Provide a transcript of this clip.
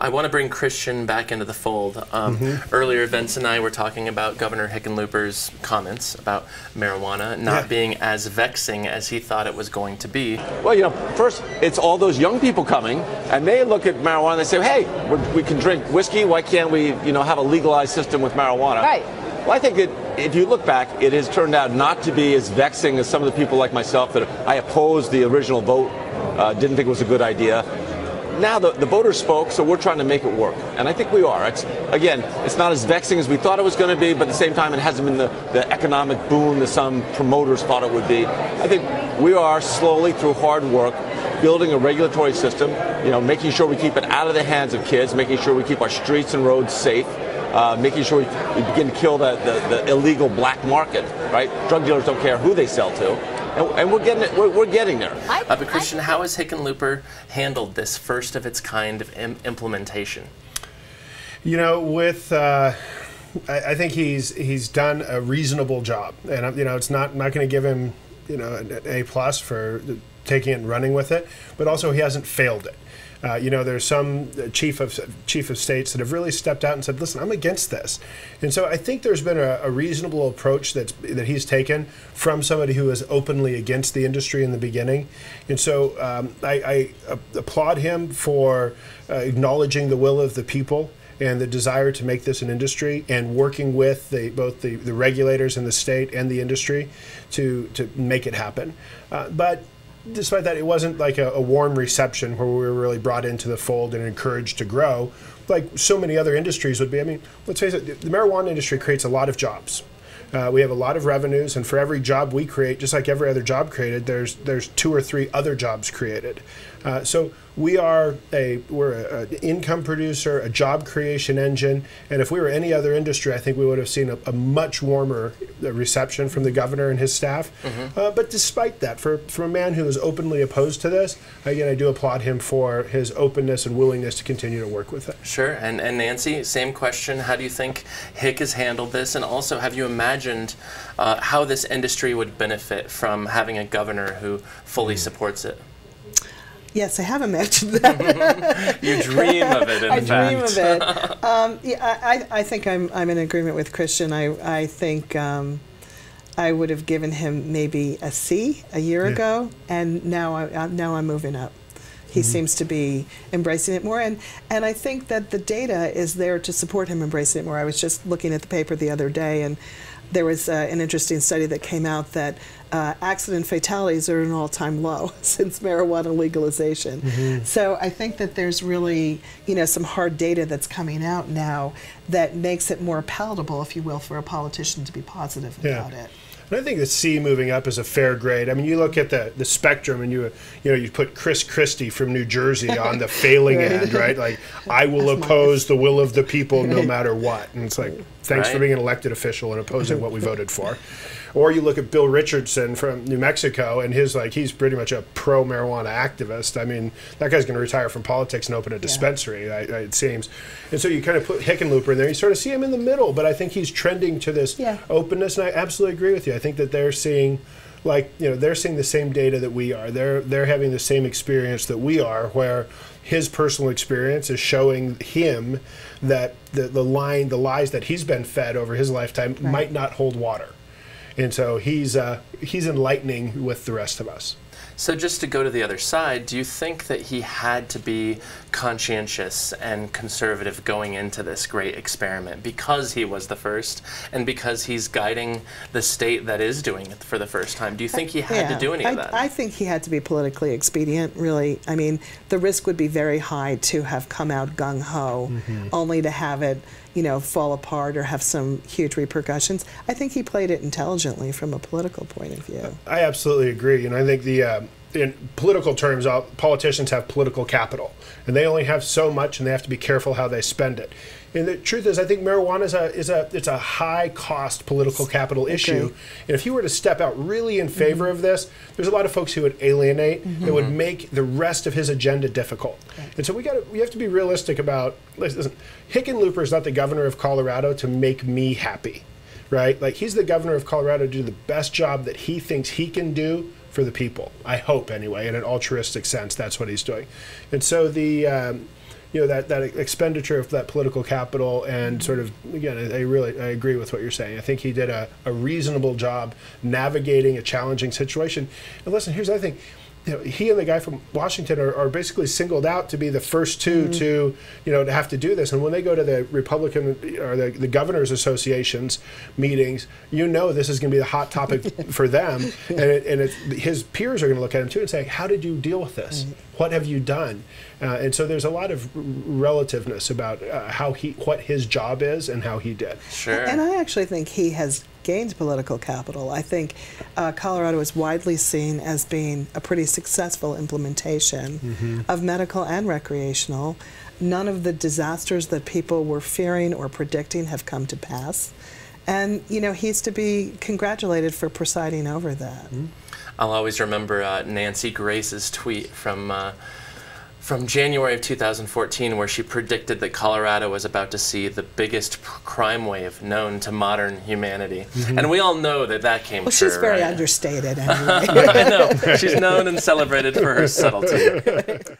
I want to bring Christian back into the fold. Earlier, Vince and I were talking about Governor Hickenlooper's comments about marijuana not being as vexing as he thought it was going to be. Well, you know, first, it's all those young people coming, and they look at marijuana and they say, hey, we can drink whiskey, why can't we, you know, have a legalized system with marijuana? Right. Well, I think that if you look back, it has turned out not to be as vexing as some of the people like myself that I opposed the original vote, didn't think it was a good idea. Now the voters spoke, so we're trying to make it work, and I think we are. Again, it's not as vexing as we thought it was going to be, but at the same time, it hasn't been the economic boom that some promoters thought it would be. I think we are slowly, through hard work, building a regulatory system, you know, making sure we keep it out of the hands of kids, making sure we keep our streets and roads safe, making sure we begin to kill the illegal black market, right? Drug dealers don't care who they sell to. And we're getting it. We're getting there. But Christian, how has Hickenlooper handled this first of its kind of implementation? You know, with I think he's done a reasonable job, and you know, it's not going to give him, you know, an A+ for taking it and running with it, but also he hasn't failed it. You know, there's some chief of states that have really stepped out and said, listen, I'm against this. And so I think there's been a reasonable approach that he's taken from somebody who was openly against the industry in the beginning. And so I applaud him for acknowledging the will of the people and the desire to make this an industry, and working with both the regulators in the state and the industry to make it happen. But despite that, it wasn't like a warm reception where we were really brought into the fold and encouraged to grow like so many other industries would be. I mean, let's face it, the marijuana industry creates a lot of jobs. We have a lot of revenues, and for every job we create, just like every other job created, there's 2 or 3 other jobs created. So we're an income producer, a job creation engine, and if we were any other industry, I think we would have seen a much warmer reception from the governor and his staff. But despite that, for a man who is openly opposed to this, again, I do applaud him for his openness and willingness to continue to work with it. Sure, and Nancy, same question. How do you think Hick has handled this, and also have you imagined how this industry would benefit from having a governor who fully supports it? Yes, I have imagined that. You dream of it, in fact. I dream of it. Yeah, I think I'm in agreement with Christian. I think I would have given him maybe a C a year ago, and now I'm moving up. He seems to be embracing it more, and I think that the data is there to support him embracing it more. I was just looking at the paper the other day, and there was an interesting study that came out that accident fatalities are at an all-time low since marijuana legalization. So I think that there's really, you know, some hard data that's coming out now that makes it more palatable, if you will, for a politician to be positive about it. And I think the C moving up is a fair grade. I mean, you look at the spectrum, and you put Chris Christie from New Jersey on the failing end, right? Like, I will oppose the will of the people no matter what. And it's like, thanks for being an elected official and opposing what we voted for. Or you look at Bill Richardson from New Mexico, and he's pretty much a pro-marijuana activist. I mean, that guy's going to retire from politics and open a dispensary, it seems. And so you kind of put Hickenlooper in there. You sort of see him in the middle, but I think he's trending to this openness, and I absolutely agree with you. I think that they're seeing, they're seeing the same data that we are. They're having the same experience that we are, where his personal experience is showing him that the lies that he's been fed over his lifetime might not hold water. And so he's enlightening with the rest of us. So just to go to the other side, do you think that he had to be conscientious and conservative going into this great experiment because he was the first and because he's guiding the state that is doing it for the first time? Do you think he had to do any of that? I think he had to be politically expedient, really. I mean, the risk would be very high to have come out gung-ho only to have it, you know, fall apart or have some huge repercussions. I think he played it intelligently from a political point of view. I absolutely agree, and I think in political terms, politicians have political capital, and they only have so much, and they have to be careful how they spend it. And the truth is, I think marijuana is a high-cost political capital issue. And if you were to step out really in favor of this, there's a lot of folks who would alienate. It would make the rest of his agenda difficult. And so we have to be realistic about. Listen, Hickenlooper is not the governor of Colorado to make me happy, right? Like, he's the governor of Colorado to do the best job that he thinks he can do for the people. I hope, anyway, in an altruistic sense, that's what he's doing. And so that expenditure of that political capital, and sort of, again, I agree with what you're saying. I think he did a reasonable job navigating a challenging situation. And listen, here's the other thing. He and the guy from Washington are basically singled out to be the first two to have to do this. And when they go to the Republican or the Governors Association's meetings, this is going to be the hot topic for them. And his peers are going to look at him too and say, how did you deal with this? What have you done? And so there's a lot of relativeness about what his job is and how he did. Sure. And I actually think he has gained political capital. I think Colorado is widely seen as being a pretty successful implementation of medical and recreational. None of the disasters that people were fearing or predicting have come to pass. And, he's to be congratulated for presiding over that. I'll always remember Nancy Grace's tweet from January of 2014, where she predicted that Colorado was about to see the biggest crime wave known to modern humanity. And we all know that came true. She's very right? understated anyway. I know. She's known and celebrated for her subtlety.